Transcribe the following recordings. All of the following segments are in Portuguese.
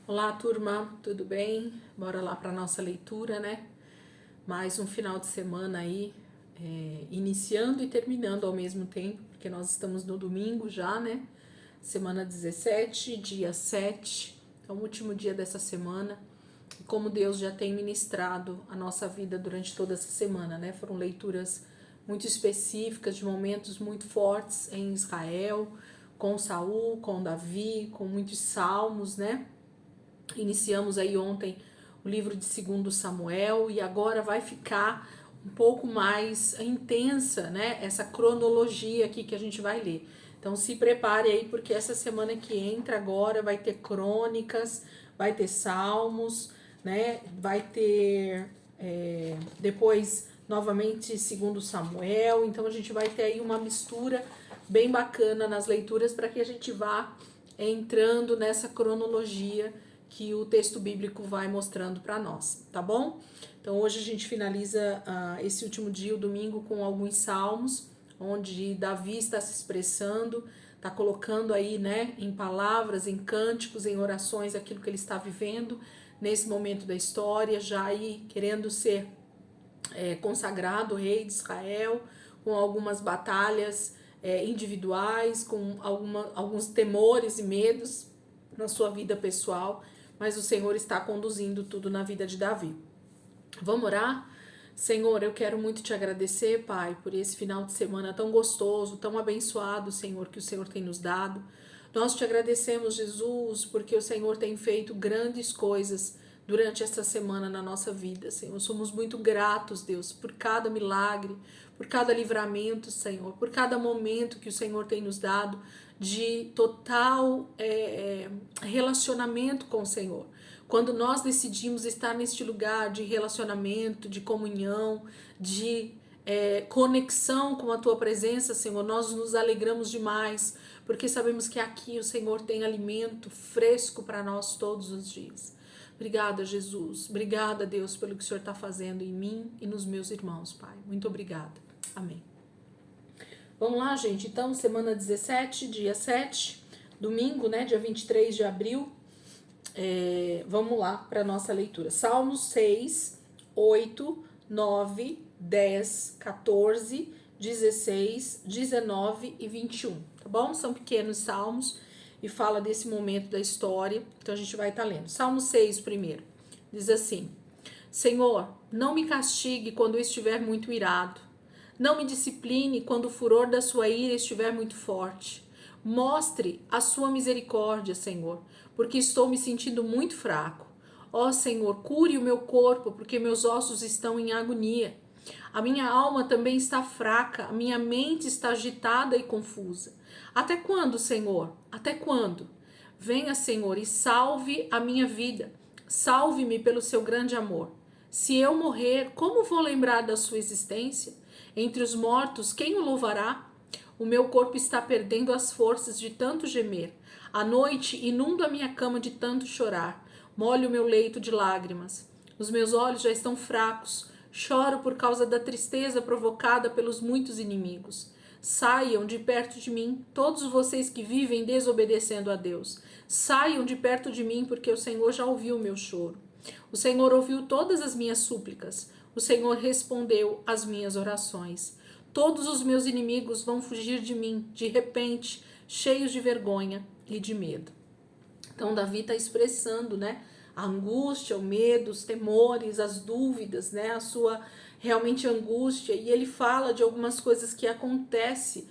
Olá, turma, tudo bem? Bora lá para nossa leitura, né? Mais um final de semana aí, iniciando e terminando ao mesmo tempo, porque nós estamos no domingo já, né? Semana 17, dia 7, é o último dia dessa semana. E como Deus já tem ministrado a nossa vida durante toda essa semana, né? Foram leituras muito específicas, de momentos muito fortes em Israel, com Saul, com Davi, com muitos salmos, né? Iniciamos aí ontem o livro de 2 Samuel e agora vai ficar um pouco mais intensa, né? Essa cronologia aqui que a gente vai ler. Então se prepare aí porque essa semana que entra agora vai ter crônicas, vai ter salmos, né? Vai ter depois novamente 2 Samuel. Então a gente vai ter aí uma mistura bem bacana nas leituras para que a gente vá entrando nessa cronologia que o texto bíblico vai mostrando para nós, tá bom? Então hoje a gente finaliza esse último dia, o domingo, com alguns salmos, onde Davi está se expressando, está colocando aí, né, em palavras, em cânticos, em orações, aquilo que ele está vivendo nesse momento da história, já aí querendo ser consagrado rei de Israel, com algumas batalhas individuais, com alguns temores e medos na sua vida pessoal, mas o Senhor está conduzindo tudo na vida de Davi. Vamos orar? Senhor, eu quero muito te agradecer, Pai, por esse final de semana tão gostoso, tão abençoado, Senhor, que o Senhor tem nos dado. Nós te agradecemos, Jesus, porque o Senhor tem feito grandes coisas durante esta semana na nossa vida, Senhor. Somos muito gratos, Deus, por cada milagre, por cada livramento, Senhor, por cada momento que o Senhor tem nos dado de total relacionamento com o Senhor. Quando nós decidimos estar neste lugar de relacionamento, de comunhão, de conexão com a tua presença, Senhor, nós nos alegramos demais, porque sabemos que aqui o Senhor tem alimento fresco para nós todos os dias. Obrigada, Jesus. Obrigada, Deus, pelo que o Senhor está fazendo em mim e nos meus irmãos, Pai. Muito obrigada. Amém. Vamos lá, gente. Então, semana 17, dia 7, domingo, né, dia 23 de abril. Vamos lá para a nossa leitura. Salmos 6, 8, 9, 10, 14, 16, 19 e 21, tá bom? São pequenos salmos e fala desse momento da história, então a gente vai estar lendo. Salmo 6 primeiro, diz assim: Senhor, não me castigue quando eu estiver muito irado, não me discipline quando o furor da sua ira estiver muito forte. Mostre a sua misericórdia, Senhor, porque estou me sentindo muito fraco. Ó Senhor, cure o meu corpo, porque meus ossos estão em agonia. A minha alma também está fraca, a minha mente está agitada e confusa. Até quando, Senhor? Até quando? Venha, Senhor, e salve a minha vida. Salve-me pelo seu grande amor. Se eu morrer, como vou lembrar da sua existência? Entre os mortos, quem o louvará? O meu corpo está perdendo as forças de tanto gemer. À noite, inundo a minha cama de tanto chorar. Molho o meu leito de lágrimas. Os meus olhos já estão fracos. Choro por causa da tristeza provocada pelos muitos inimigos. Saiam de perto de mim, todos vocês que vivem desobedecendo a Deus. Saiam de perto de mim, porque o Senhor já ouviu o meu choro. O Senhor ouviu todas as minhas súplicas. O Senhor respondeu às minhas orações. Todos os meus inimigos vão fugir de mim, de repente, cheios de vergonha e de medo. Então, Davi está expressando, né, a angústia, o medo, os temores, as dúvidas, né, a sua realmente angústia. E ele fala de algumas coisas que acontecem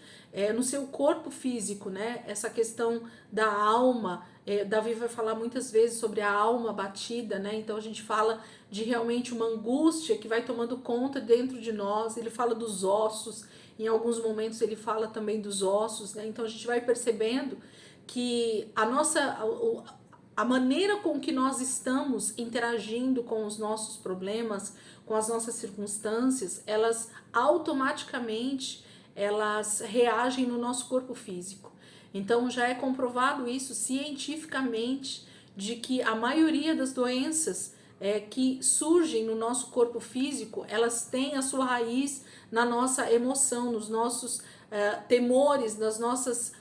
no seu corpo físico, né, essa questão da alma. Davi vai falar muitas vezes sobre a alma batida, né, então a gente fala de realmente uma angústia que vai tomando conta dentro de nós. Ele fala dos ossos, em alguns momentos ele fala também dos ossos, né, então a gente vai percebendo que a maneira com que nós estamos interagindo com os nossos problemas, com as nossas circunstâncias, elas automaticamente elas reagem no nosso corpo físico. Então já é comprovado isso cientificamente de que a maioria das doenças que surgem no nosso corpo físico, elas têm a sua raiz na nossa emoção, nos nossos temores, nas nossas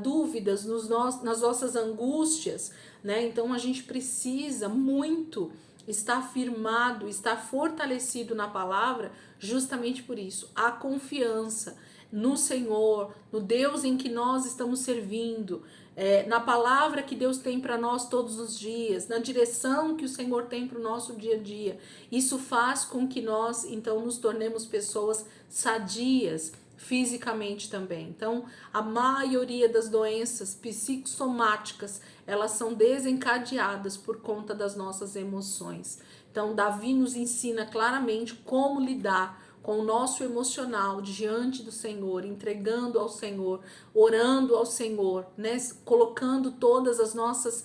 dúvidas, nas nossas angústias, né? Então a gente precisa muito estar firmado, estar fortalecido na palavra, justamente por isso. A confiança no Senhor, no Deus em que nós estamos servindo, na palavra que Deus tem para nós todos os dias, na direção que o Senhor tem para o nosso dia a dia. Isso faz com que nós, então, nos tornemos pessoas sadias fisicamente também. Então, a maioria das doenças psicossomáticas, elas são desencadeadas por conta das nossas emoções. Então, Davi nos ensina claramente como lidar com o nosso emocional diante do Senhor, entregando ao Senhor, orando ao Senhor, né? Colocando todas as nossas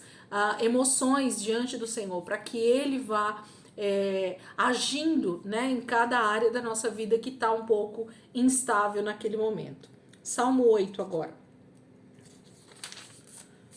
emoções diante do Senhor, para que Ele vá agindo, né, em cada área da nossa vida que está um pouco instável naquele momento. Salmo 8 agora.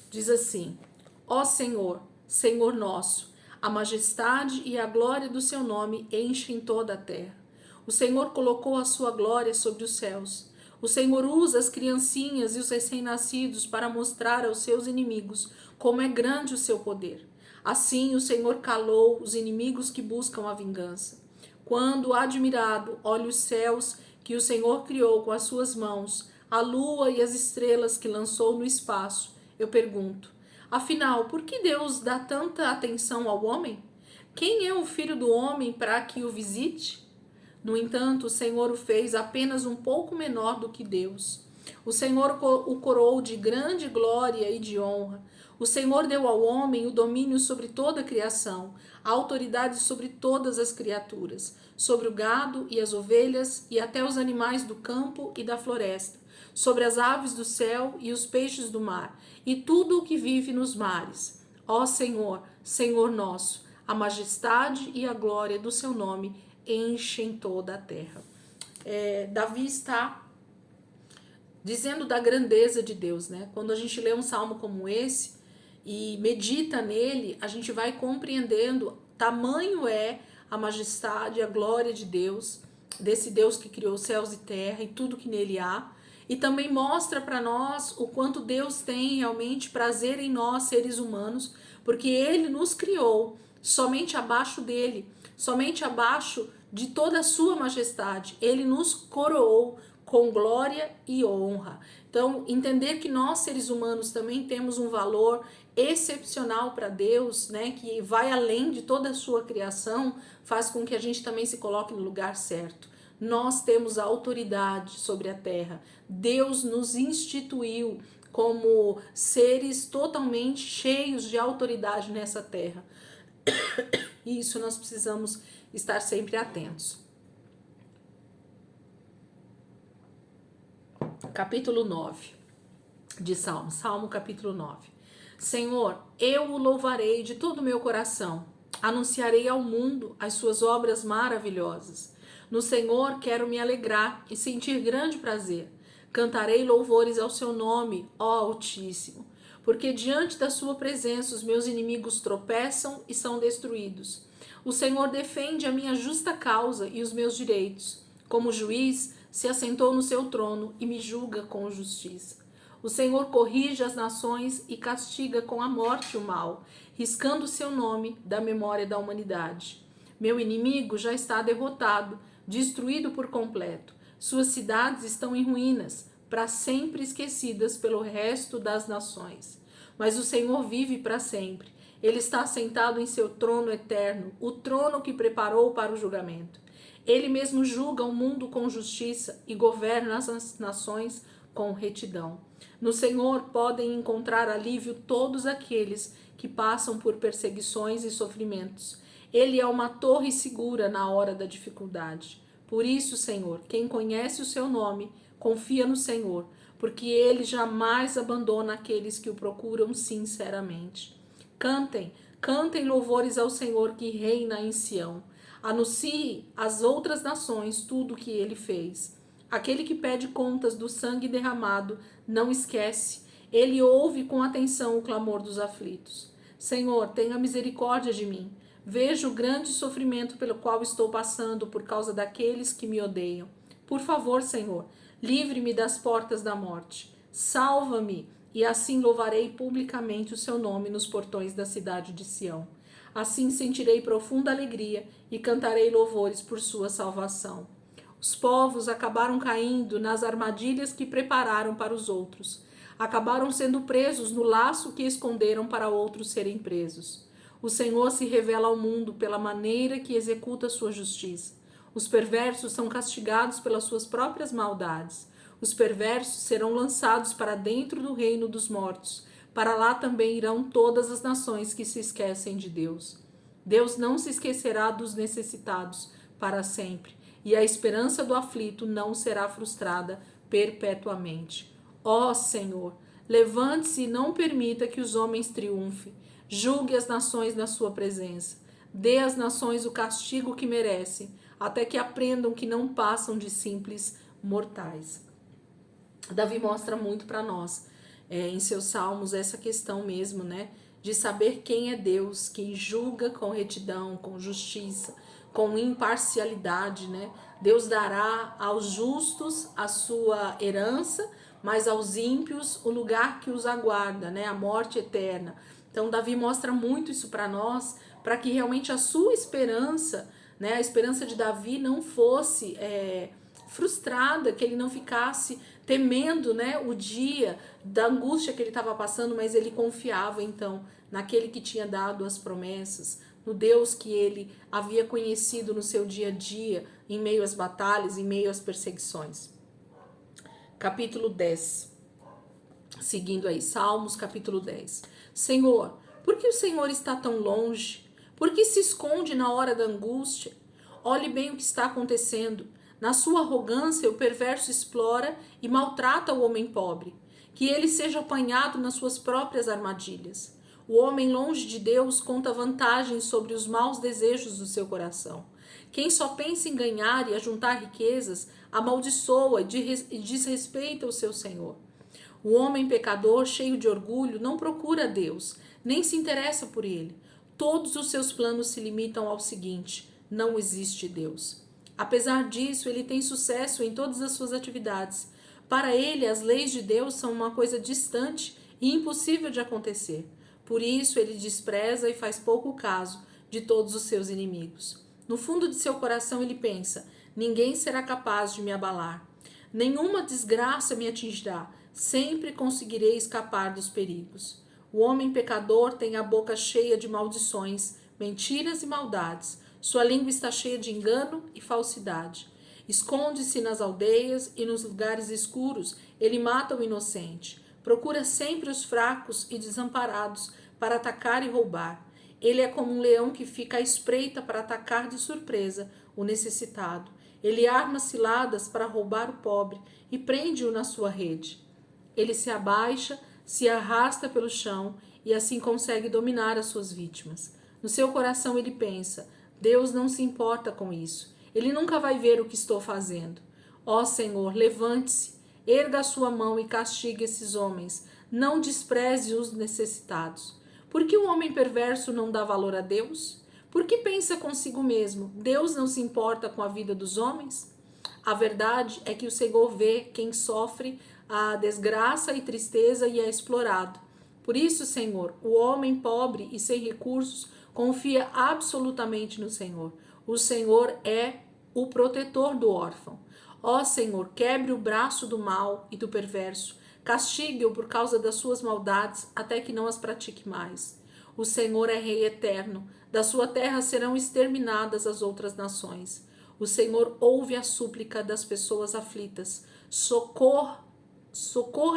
Diz assim: Ó Senhor, Senhor nosso, a majestade e a glória do seu nome enchem toda a terra. O Senhor colocou a sua glória sobre os céus. O Senhor usa as criancinhas e os recém-nascidos para mostrar aos seus inimigos como é grande o seu poder. Assim o Senhor calou os inimigos que buscam a vingança. Quando, admirado, olho os céus que o Senhor criou com as suas mãos, a lua e as estrelas que lançou no espaço, eu pergunto: afinal, por que Deus dá tanta atenção ao homem? Quem é o filho do homem para que o visite? No entanto, o Senhor o fez apenas um pouco menor do que Deus. O Senhor o coroou de grande glória e de honra. O Senhor deu ao homem o domínio sobre toda a criação, a autoridade sobre todas as criaturas, sobre o gado e as ovelhas e até os animais do campo e da floresta, sobre as aves do céu e os peixes do mar, e tudo o que vive nos mares. Ó Senhor, Senhor nosso, a majestade e a glória do seu nome enchem toda a terra. Davi está dizendo da grandeza de Deus, né? Quando a gente lê um salmo como esse e medita nele, a gente vai compreendendo tamanho é a majestade, a glória de Deus, desse Deus que criou céus e terra e tudo que nele há. E também mostra para nós o quanto Deus tem realmente prazer em nós, seres humanos, porque Ele nos criou somente abaixo dele, somente abaixo de toda a sua majestade. Ele nos coroou com glória e honra. Então, entender que nós, seres humanos, também temos um valor excepcional para Deus, né, que vai além de toda a sua criação, faz com que a gente também se coloque no lugar certo. Nós temos a autoridade sobre a terra. Deus nos instituiu como seres totalmente cheios de autoridade nessa terra. E isso nós precisamos estar sempre atentos. Capítulo 9 de Salmo, Salmo capítulo 9. Senhor, eu o louvarei de todo o meu coração, anunciarei ao mundo as suas obras maravilhosas. No Senhor quero me alegrar e sentir grande prazer. Cantarei louvores ao seu nome, ó Altíssimo, porque diante da sua presença os meus inimigos tropeçam e são destruídos. O Senhor defende a minha justa causa e os meus direitos. Como juiz, se assentou no seu trono e me julga com justiça. O Senhor corrige as nações e castiga com a morte o mal, riscando seu nome da memória da humanidade. Meu inimigo já está derrotado, destruído por completo. Suas cidades estão em ruínas, para sempre esquecidas pelo resto das nações. Mas o Senhor vive para sempre. Ele está sentado em seu trono eterno, o trono que preparou para o julgamento. Ele mesmo julga o mundo com justiça e governa as nações com retidão. No Senhor podem encontrar alívio todos aqueles que passam por perseguições e sofrimentos. Ele é uma torre segura na hora da dificuldade. Por isso, Senhor, quem conhece o seu nome, confia no Senhor, porque ele jamais abandona aqueles que o procuram sinceramente. Cantem louvores ao Senhor que reina em Sião. Anuncie às outras nações tudo o que ele fez. Aquele que pede contas do sangue derramado não esquece. Ele ouve com atenção o clamor dos aflitos. Senhor, tenha misericórdia de mim. Veja o grande sofrimento pelo qual estou passando por causa daqueles que me odeiam. Por favor, Senhor, livre-me das portas da morte. Salva-me, e assim louvarei publicamente o seu nome nos portões da cidade de Sião. Assim sentirei profunda alegria e cantarei louvores por sua salvação. Os povos acabaram caindo nas armadilhas que prepararam para os outros. Acabaram sendo presos no laço que esconderam para outros serem presos. O Senhor se revela ao mundo pela maneira que executa sua justiça. Os perversos são castigados pelas suas próprias maldades. Os perversos serão lançados para dentro do reino dos mortos. Para lá também irão todas as nações que se esquecem de Deus. Deus não se esquecerá dos necessitados para sempre, e a esperança do aflito não será frustrada perpetuamente. Ó Senhor, levante-se e não permita que os homens triunfem. Julgue as nações na sua presença. Dê às nações o castigo que merecem, até que aprendam que não passam de simples mortais. Davi mostra muito para nós, em seus salmos, essa questão mesmo, né? De saber quem é Deus, que julga com retidão, com justiça, com imparcialidade, né? Deus dará aos justos a sua herança, mas aos ímpios o lugar que os aguarda, né? A morte eterna. Então, Davi mostra muito isso para nós, para que realmente a sua esperança, né? A esperança de Davi não fosse frustrada, que ele não ficasse temendo, né, o dia da angústia que ele estava passando, mas ele confiava então naquele que tinha dado as promessas, no Deus que ele havia conhecido no seu dia a dia, em meio às batalhas, em meio às perseguições. Capítulo 10. Seguindo aí, Salmos, capítulo 10. Senhor, por que o Senhor está tão longe? Por que se esconde na hora da angústia? Olhe bem o que está acontecendo. Na sua arrogância, o perverso explora e maltrata o homem pobre. Que ele seja apanhado nas suas próprias armadilhas. O homem longe de Deus conta vantagens sobre os maus desejos do seu coração. Quem só pensa em ganhar e ajuntar riquezas, amaldiçoa e desrespeita o seu Senhor. O homem pecador, cheio de orgulho, não procura Deus, nem se interessa por ele. Todos os seus planos se limitam ao seguinte: não existe Deus. Apesar disso, ele tem sucesso em todas as suas atividades. Para ele, as leis de Deus são uma coisa distante e impossível de acontecer. Por isso, ele despreza e faz pouco caso de todos os seus inimigos. No fundo de seu coração, ele pensa: ninguém será capaz de me abalar. Nenhuma desgraça me atingirá. Sempre conseguirei escapar dos perigos. O homem pecador tem a boca cheia de maldições, mentiras e maldades. Sua língua está cheia de engano e falsidade. Esconde-se nas aldeias e nos lugares escuros. Ele mata o inocente. Procura sempre os fracos e desamparados para atacar e roubar. Ele é como um leão que fica à espreita para atacar de surpresa o necessitado. Ele arma ciladas para roubar o pobre e prende-o na sua rede. Ele se abaixa, se arrasta pelo chão e assim consegue dominar as suas vítimas. No seu coração ele pensa: Deus não se importa com isso. Ele nunca vai ver o que estou fazendo. Ó Senhor, levante-se, erga a sua mão e castigue esses homens. Não despreze os necessitados. Por que o homem perverso não dá valor a Deus? Por que pensa consigo mesmo: Deus não se importa com a vida dos homens? A verdade é que o Senhor vê quem sofre a desgraça e tristeza e é explorado. Por isso, Senhor, o homem pobre e sem recursos confia absolutamente no Senhor. O Senhor é o protetor do órfão. Ó Senhor, quebre o braço do mal e do perverso. Castigue-o por causa das suas maldades, até que não as pratique mais. O Senhor é Rei eterno. Da sua terra serão exterminadas as outras nações. O Senhor ouve a súplica das pessoas aflitas. Socorra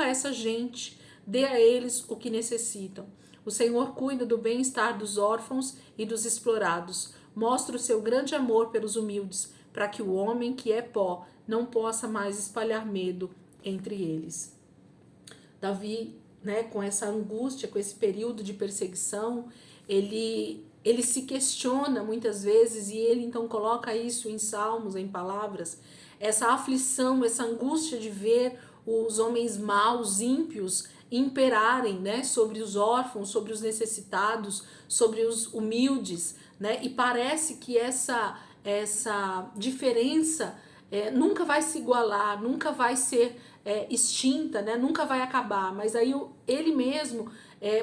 essa gente. Dê a eles o que necessitam. O Senhor cuida do bem-estar dos órfãos e dos explorados. Mostra o seu grande amor pelos humildes, para que o homem que é pó não possa mais espalhar medo entre eles. Davi, né, com essa angústia, com esse período de perseguição, ele se questiona muitas vezes e ele então coloca isso em salmos, em palavras, essa aflição, essa angústia de ver os homens maus, ímpios, imperarem, né, sobre os órfãos, sobre os necessitados, sobre os humildes, né? E parece que essa diferença nunca vai se igualar, nunca vai ser extinta, né? Nunca vai acabar. Mas aí ele mesmo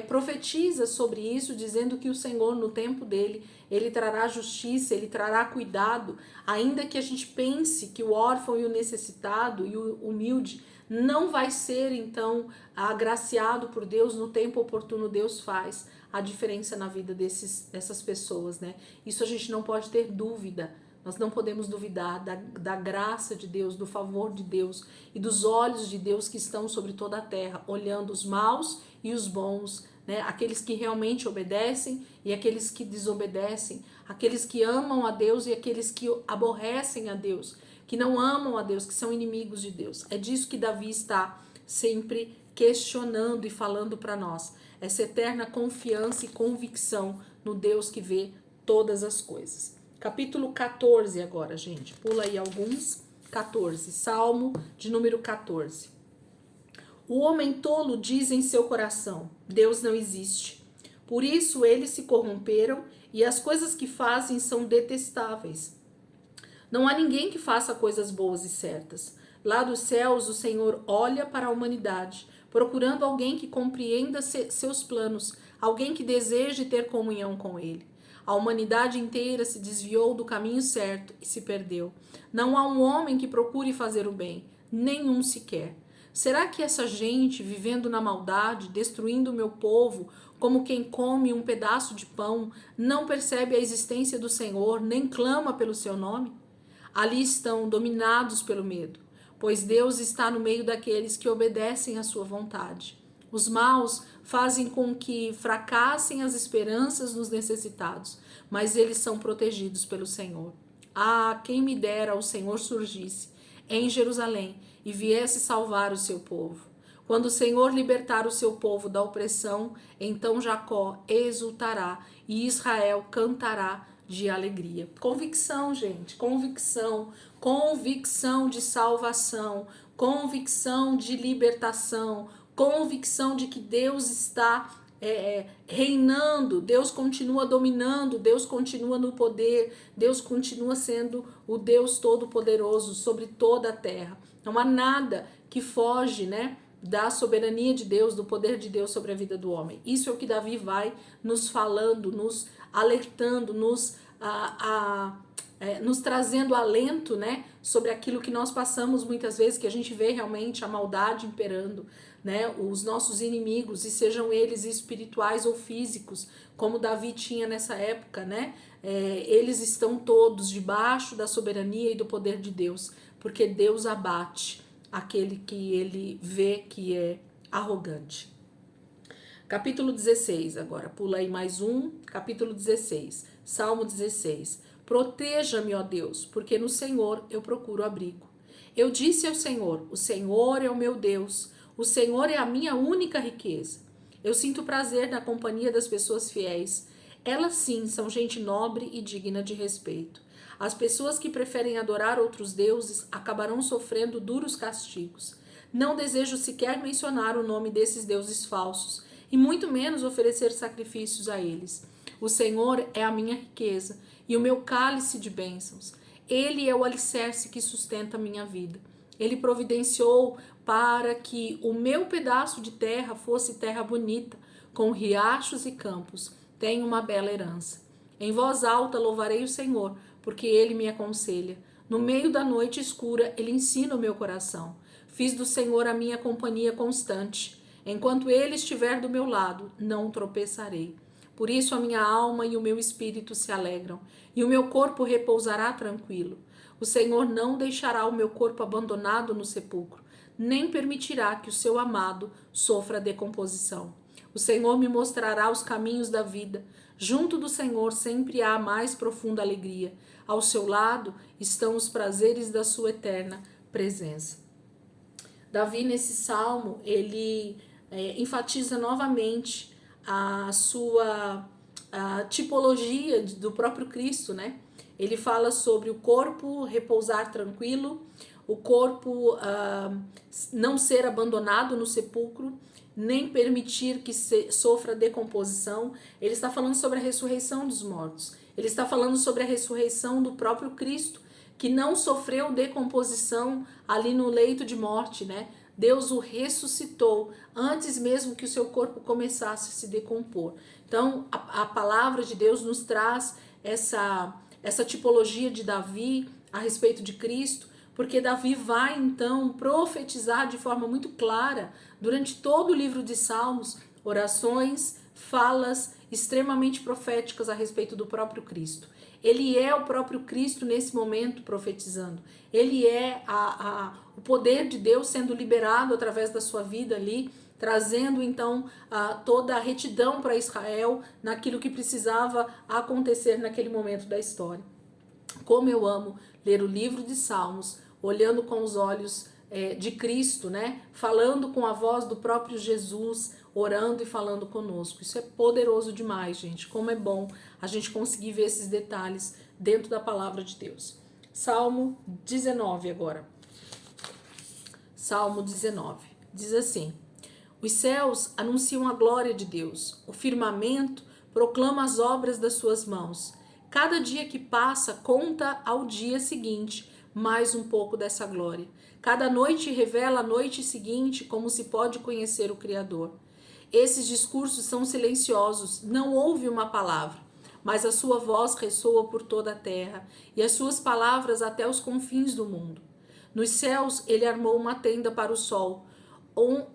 profetiza sobre isso, dizendo que o Senhor, no tempo dele, ele trará justiça, ele trará cuidado, ainda que a gente pense que o órfão e o necessitado e o humilde não vai ser, então, agraciado por Deus. No tempo oportuno, Deus faz a diferença na vida dessas pessoas, né? Isso a gente não pode ter dúvida. Nós não podemos duvidar da graça de Deus, do favor de Deus e dos olhos de Deus que estão sobre toda a terra, olhando os maus e os bons, né? Aqueles que realmente obedecem e aqueles que desobedecem, aqueles que amam a Deus e aqueles que aborrecem a Deus, que não amam a Deus, que são inimigos de Deus. É disso que Davi está sempre questionando e falando para nós. Essa eterna confiança e convicção no Deus que vê todas as coisas. Capítulo 14 agora, gente. Pula aí alguns. 14. Salmo de número 14. O homem tolo diz em seu coração: Deus não existe. Por isso eles se corromperam e as coisas que fazem são detestáveis. Não há ninguém que faça coisas boas e certas. Lá dos céus o Senhor olha para a humanidade, procurando alguém que compreenda seus planos, alguém que deseje ter comunhão com ele. A humanidade inteira se desviou do caminho certo e se perdeu. Não há um homem que procure fazer o bem, nenhum sequer. Será que essa gente, vivendo na maldade, destruindo o meu povo, como quem come um pedaço de pão, não percebe a existência do Senhor, nem clama pelo seu nome? Ali estão dominados pelo medo, pois Deus está no meio daqueles que obedecem à sua vontade. Os maus fazem com que fracassem as esperanças dos necessitados, mas eles são protegidos pelo Senhor. Ah, quem me dera o Senhor surgisse em Jerusalém e viesse salvar o seu povo. Quando o Senhor libertar o seu povo da opressão, então Jacó exultará e Israel cantará de alegria. Convicção, gente, convicção, convicção de salvação, convicção de libertação, convicção de que Deus está reinando, Deus continua dominando, Deus continua no poder, Deus continua sendo o Deus Todo-Poderoso sobre toda a terra. Não há nada que foge, né, da soberania de Deus, do poder de Deus sobre a vida do homem. Isso é o que Davi vai nos falando, nos alertando, nos trazendo alento, né, sobre aquilo que nós passamos muitas vezes, que a gente vê realmente a maldade imperando, né, os nossos inimigos, e sejam eles espirituais ou físicos, como Davi tinha nessa época, né, eles estão todos debaixo da soberania e do poder de Deus, porque Deus abate aquele que ele vê que é arrogante. Capítulo 16 agora, pula aí mais um, capítulo 16, Salmo 16. Proteja-me, ó Deus, porque no Senhor eu procuro abrigo. Eu disse ao Senhor: o Senhor é o meu Deus, o Senhor é a minha única riqueza. Eu sinto prazer na companhia das pessoas fiéis. Elas sim são gente nobre e digna de respeito. As pessoas que preferem adorar outros deuses acabarão sofrendo duros castigos. Não desejo sequer mencionar o nome desses deuses falsos, e muito menos oferecer sacrifícios a eles. O Senhor é a minha riqueza e o meu cálice de bênçãos. Ele é o alicerce que sustenta a minha vida. Ele providenciou para que o meu pedaço de terra fosse terra bonita, com riachos e campos. Tenho uma bela herança. Em voz alta louvarei o Senhor, porque ele me aconselha. No meio da noite escura, ele ensina o meu coração. Fiz do Senhor a minha companhia constante. Enquanto ele estiver do meu lado, não tropeçarei. Por isso a minha alma e o meu espírito se alegram, e o meu corpo repousará tranquilo. O Senhor não deixará o meu corpo abandonado no sepulcro, nem permitirá que o seu amado sofra decomposição. O Senhor me mostrará os caminhos da vida. Junto do Senhor sempre há mais profunda alegria. Ao seu lado estão os prazeres da sua eterna presença. Davi, nesse salmo, ele enfatiza novamente a sua tipologia do próprio Cristo, né? Ele fala sobre o corpo repousar tranquilo, o corpo não ser abandonado no sepulcro, nem permitir que sofra decomposição. Ele está falando sobre a ressurreição dos mortos. Ele está falando sobre a ressurreição do próprio Cristo, que não sofreu decomposição ali no leito de morte, né? Deus o ressuscitou antes mesmo que o seu corpo começasse a se decompor. Então, a palavra de Deus nos traz essa tipologia de Davi a respeito de Cristo, porque Davi vai então profetizar de forma muito clara durante todo o livro de Salmos, orações, falas extremamente proféticas a respeito do próprio Cristo. Ele é o próprio Cristo nesse momento profetizando. Ele é o poder de Deus sendo liberado através da sua vida ali, trazendo então toda a retidão para Israel naquilo que precisava acontecer naquele momento da história. Como eu amo ler o livro de Salmos, olhando com os olhos de Cristo, né? Falando com a voz do próprio Jesus, orando e falando conosco. Isso é poderoso demais, gente. Como é bom a gente conseguir ver esses detalhes dentro da palavra de Deus. Salmo 19 agora. Salmo 19. Diz assim: os céus anunciam a glória de Deus, o firmamento proclama as obras das suas mãos. Cada dia que passa conta ao dia seguinte mais um pouco dessa glória. Cada noite revela a noite seguinte como se pode conhecer o Criador. Esses discursos são silenciosos, não houve uma palavra, mas a sua voz ressoa por toda a terra e as suas palavras até os confins do mundo. Nos céus ele armou uma tenda para o sol,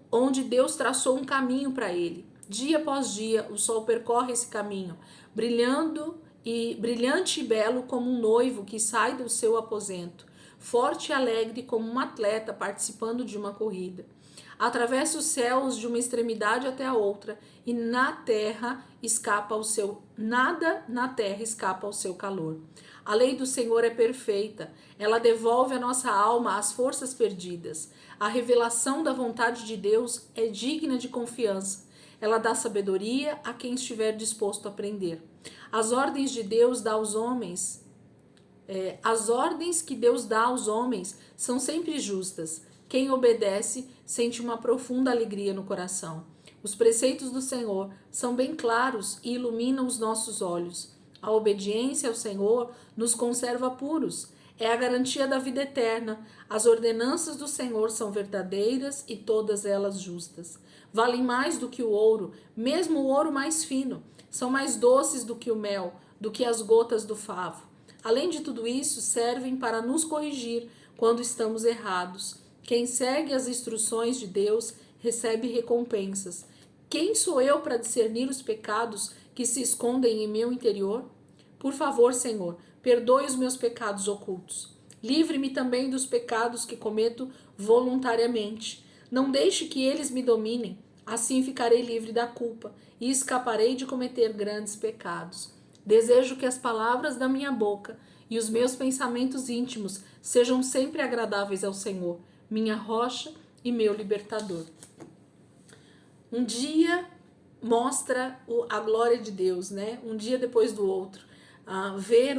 onde Deus traçou um caminho para ele. Dia após dia o sol percorre esse caminho, brilhante e belo como um noivo que sai do seu aposento, forte e alegre como um atleta participando de uma corrida. Atravessa os céus de uma extremidade até a outra, e nada na terra escapa ao seu calor. A lei do Senhor é perfeita, ela devolve à nossa alma as forças perdidas. A revelação da vontade de Deus é digna de confiança. Ela dá sabedoria a quem estiver disposto a aprender. As ordens de Deus dá aos homens, as ordens que Deus dá aos homens são sempre justas. Quem obedece sente uma profunda alegria no coração. Os preceitos do Senhor são bem claros e iluminam os nossos olhos. A obediência ao Senhor nos conserva puros. É a garantia da vida eterna. As ordenanças do Senhor são verdadeiras e todas elas justas. Valem mais do que o ouro, mesmo o ouro mais fino. São mais doces do que o mel, do que as gotas do favo. Além de tudo isso, servem para nos corrigir quando estamos errados. Quem segue as instruções de Deus recebe recompensas. Quem sou eu para discernir os pecados que se escondem em meu interior? Por favor, Senhor, perdoe os meus pecados ocultos. Livre-me também dos pecados que cometo voluntariamente. Não deixe que eles me dominem. Assim ficarei livre da culpa e escaparei de cometer grandes pecados. Desejo que as palavras da minha boca e os meus pensamentos íntimos sejam sempre agradáveis ao Senhor, minha rocha e meu libertador. Um dia mostra a glória de Deus, né? Um dia depois do outro. Ver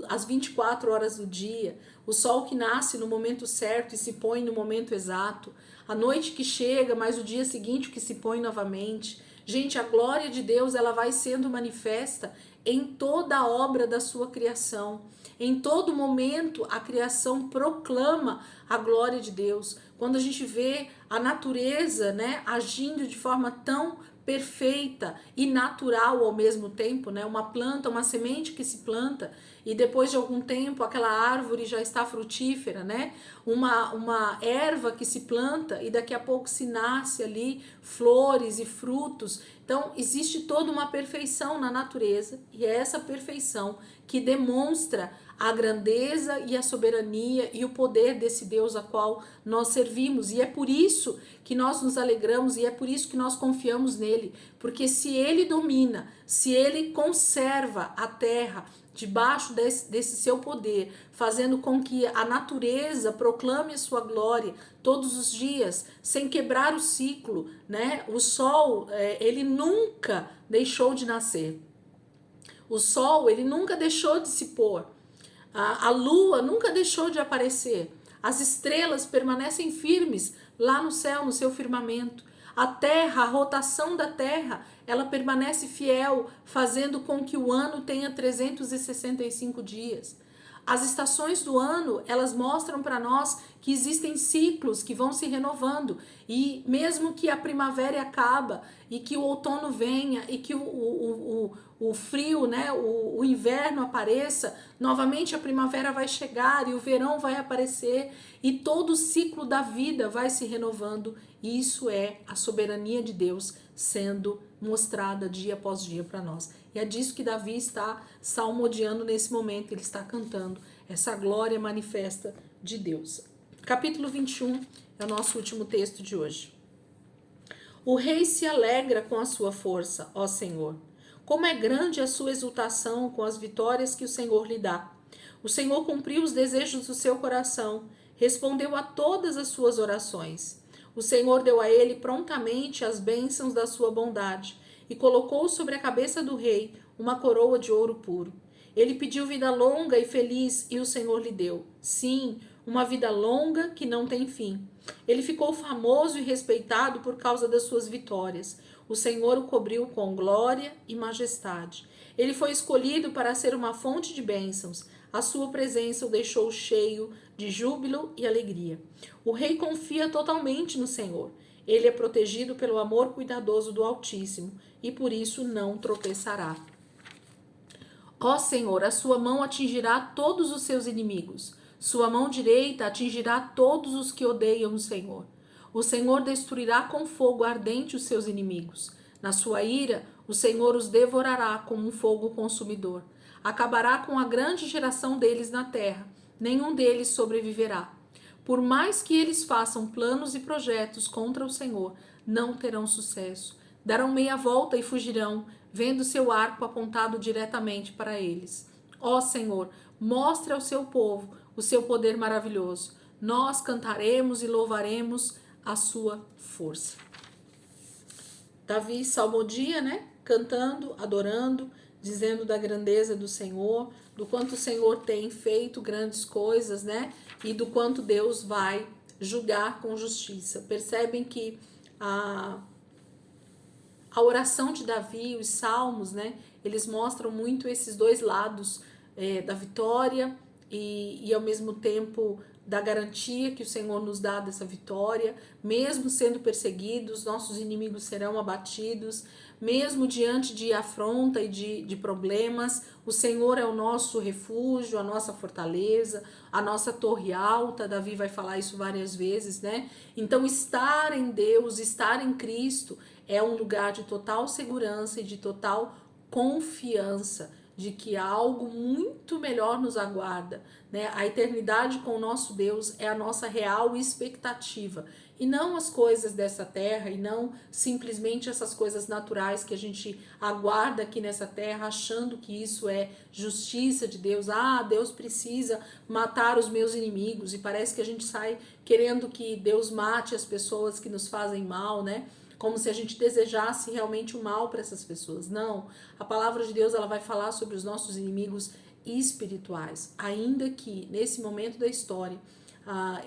as 24 horas do dia, o sol que nasce no momento certo e se põe no momento exato, a noite que chega, mas o dia seguinte que se põe novamente. Gente, a glória de Deus, ela vai sendo manifesta em toda a obra da sua criação. Em todo momento, a criação proclama a glória de Deus. Quando a gente vê a natureza, né, agindo de forma tão perfeita e natural ao mesmo tempo, né? Uma planta, uma semente que se planta e depois de algum tempo aquela árvore já está frutífera, né? Uma erva que se planta e daqui a pouco se nasce ali flores e frutos. Então existe toda uma perfeição na natureza e é essa perfeição que demonstra a grandeza e a soberania e o poder desse Deus a qual nós servimos. E é por isso que nós nos alegramos e é por isso que nós confiamos nele. Porque se ele domina, se ele conserva a terra debaixo desse seu poder, fazendo com que a natureza proclame a sua glória todos os dias, sem quebrar o ciclo, né? O sol, ele nunca deixou de nascer. O sol, ele nunca deixou de se pôr. A lua nunca deixou de aparecer. As estrelas permanecem firmes lá no céu, no seu firmamento. A terra, a rotação da terra, ela permanece fiel, fazendo com que o ano tenha 365 dias. As estações do ano, elas mostram para nós que existem ciclos que vão se renovando. E mesmo que a primavera acaba e que o outono venha e que o frio, né, o inverno apareça, novamente a primavera vai chegar e o verão vai aparecer e todo o ciclo da vida vai se renovando. E isso é a soberania de Deus sendo mostrada dia após dia para nós. E é disso que Davi está salmodiando nesse momento, ele está cantando essa glória manifesta de Deus. Capítulo 21 é o nosso último texto de hoje. O rei se alegra com a sua força, ó Senhor. Como é grande a sua exultação com as vitórias que o Senhor lhe dá. O Senhor cumpriu os desejos do seu coração, respondeu a todas as suas orações. O Senhor deu a ele prontamente as bênçãos da sua bondade e colocou sobre a cabeça do rei uma coroa de ouro puro. Ele pediu vida longa e feliz e o Senhor lhe deu. Sim, uma vida longa que não tem fim. Ele ficou famoso e respeitado por causa das suas vitórias. O Senhor o cobriu com glória e majestade. Ele foi escolhido para ser uma fonte de bênçãos. A sua presença o deixou cheio de júbilo e alegria. O rei confia totalmente no Senhor. Ele é protegido pelo amor cuidadoso do Altíssimo e por isso não tropeçará. Ó Senhor, a sua mão atingirá todos os seus inimigos. Sua mão direita atingirá todos os que odeiam o Senhor. O Senhor destruirá com fogo ardente os seus inimigos. Na sua ira, o Senhor os devorará como um fogo consumidor. Acabará com a grande geração deles na terra. Nenhum deles sobreviverá. Por mais que eles façam planos e projetos contra o Senhor, não terão sucesso. Darão meia volta e fugirão, vendo seu arco apontado diretamente para eles. Ó Senhor, mostre ao seu povo o seu poder maravilhoso. Nós cantaremos e louvaremos a sua força. Davi salmodia, né? Cantando, adorando, dizendo da grandeza do Senhor, do quanto o Senhor tem feito grandes coisas, né? E do quanto Deus vai julgar com justiça. Percebem que a oração de Davi, os salmos, né? Eles mostram muito esses dois lados da vitória e ao mesmo tempo da garantia que o Senhor nos dá dessa vitória, mesmo sendo perseguidos, nossos inimigos serão abatidos, mesmo diante de afronta e de problemas, o Senhor é o nosso refúgio, a nossa fortaleza, a nossa torre alta. Davi vai falar isso várias vezes, né? Então, estar em Deus, estar em Cristo é um lugar de total segurança e de total confiança de que algo muito melhor nos aguarda, né? A eternidade com o nosso Deus é a nossa real expectativa e não as coisas dessa terra e não simplesmente essas coisas naturais que a gente aguarda aqui nessa terra achando que isso é justiça de Deus. Ah, Deus precisa matar os meus inimigos e parece que a gente sai querendo que Deus mate as pessoas que nos fazem mal, né? Como se a gente desejasse realmente o mal para essas pessoas. Não, a palavra de Deus ela vai falar sobre os nossos inimigos espirituais, ainda que nesse momento da história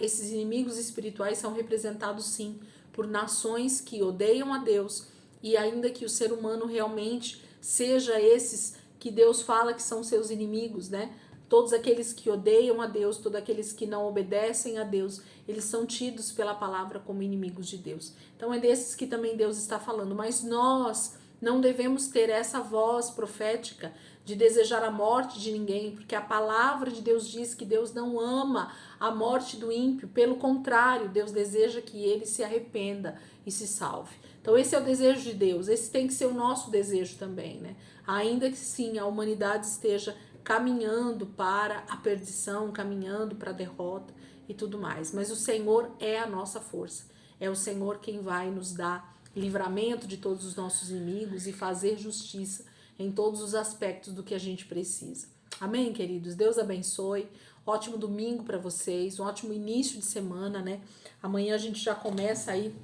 esses inimigos espirituais são representados sim por nações que odeiam a Deus e ainda que o ser humano realmente seja esses que Deus fala que são seus inimigos, né? Todos aqueles que odeiam a Deus, todos aqueles que não obedecem a Deus, eles são tidos pela palavra como inimigos de Deus. Então é desses que também Deus está falando, mas nós não devemos ter essa voz profética de desejar a morte de ninguém, porque a palavra de Deus diz que Deus não ama a morte do ímpio, pelo contrário, Deus deseja que ele se arrependa e se salve. Então esse é o desejo de Deus, esse tem que ser o nosso desejo também, né? Ainda que sim, a humanidade esteja caminhando para a perdição, caminhando para a derrota e tudo mais. Mas o Senhor é a nossa força. É o Senhor quem vai nos dar livramento de todos os nossos inimigos e fazer justiça em todos os aspectos do que a gente precisa. Amém, queridos? Deus abençoe. Ótimo domingo para vocês, um ótimo início de semana, né? Amanhã a gente já começa aí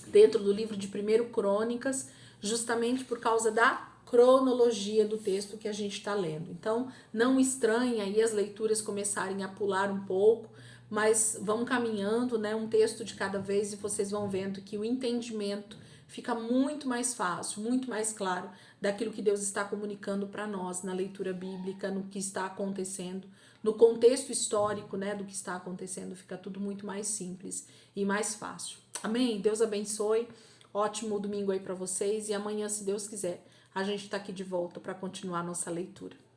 dentro do livro de 1 Crônicas, justamente por causa da cronologia do texto que a gente está lendo. Então, não estranhe aí as leituras começarem a pular um pouco, mas vão caminhando, né, um texto de cada vez e vocês vão vendo que o entendimento fica muito mais fácil, muito mais claro daquilo que Deus está comunicando para nós na leitura bíblica, no que está acontecendo, no contexto histórico, né, do que está acontecendo, fica tudo muito mais simples e mais fácil. Amém? Deus abençoe. Ótimo domingo aí para vocês e amanhã, se Deus quiser, a gente está aqui de volta para continuar a nossa leitura.